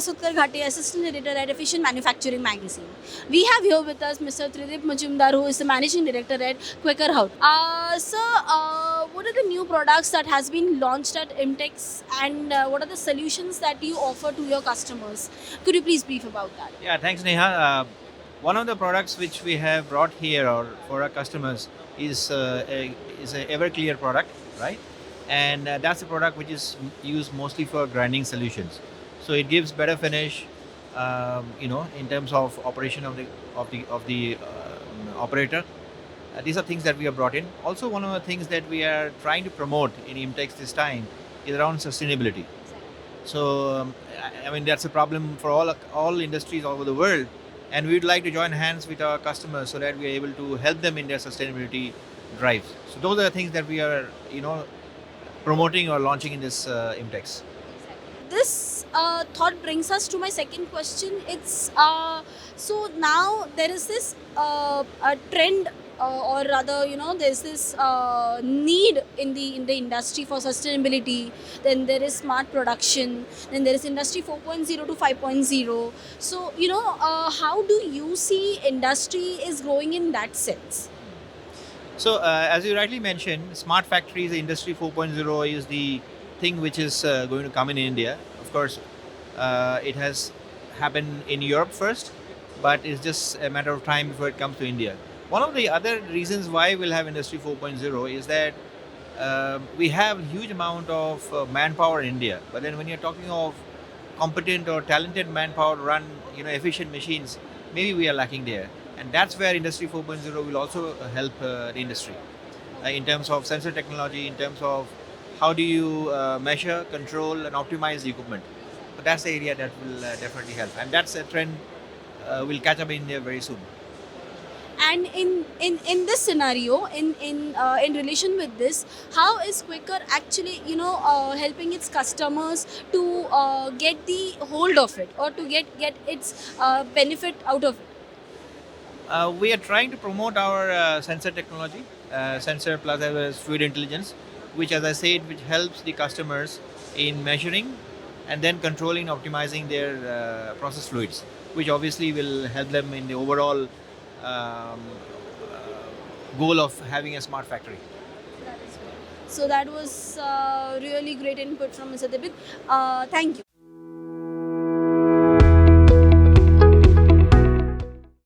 Basudkar, Ghate, Assistant Editor at Efficient Manufacturing Magazine. We have here with us Mr. Tridib Majumder, who is the Managing Director at Quaker Houghton. What are the new products that has been launched at IMTEX, and what are the solutions that you offer to your customers? Could you please brief about that? Yeah, thanks, Neha. One of the products which we have brought here or for our customers is a Everclear product, right? And that's a product which is used mostly for grinding solutions. So it gives better finish, in terms of operation of the operator. These are things that we have brought in. Also, one of the things that we are trying to promote in IMTEX this time is around sustainability. So, I mean, that's a problem for all industries all over the world, and we'd like to join hands with our customers so that we are able to help them in their sustainability drives. So, those are the things that we are, promoting or launching in this IMTEX. This thought brings us to my second question. It's so now there is this a trend, or rather, there's this need in the industry for sustainability. Then there is smart production. Then there is industry 4.0 to 5.0. So how do you see industry is growing in that sense? So, as you rightly mentioned, smart factories, Industry 4.0 is the thing which is going to come in India. Of course, it has happened in Europe first, but it's just a matter of time before it comes to India. One of the other reasons why we'll have Industry 4.0 is that we have huge amount of manpower in India. But then when you're talking of competent or talented manpower to run, efficient machines, maybe we are lacking there. And that's where Industry 4.0 will also help the industry in terms of sensor technology, in terms of how do you measure, control, and optimize the equipment. So that's the area that will definitely help. And that's a trend will catch up in India very soon. And in this scenario, in relation with this, how is Quaker actually helping its customers to get the hold of it, or to get its benefit out of it? We are trying to promote our sensor technology, sensor plus as well as fluid intelligence, which, as I said, which helps the customers in measuring and then controlling, optimizing their process fluids, which obviously will help them in the overall goal of having a smart factory. That is great. So that was really great input from Mr. Debit. Thank you.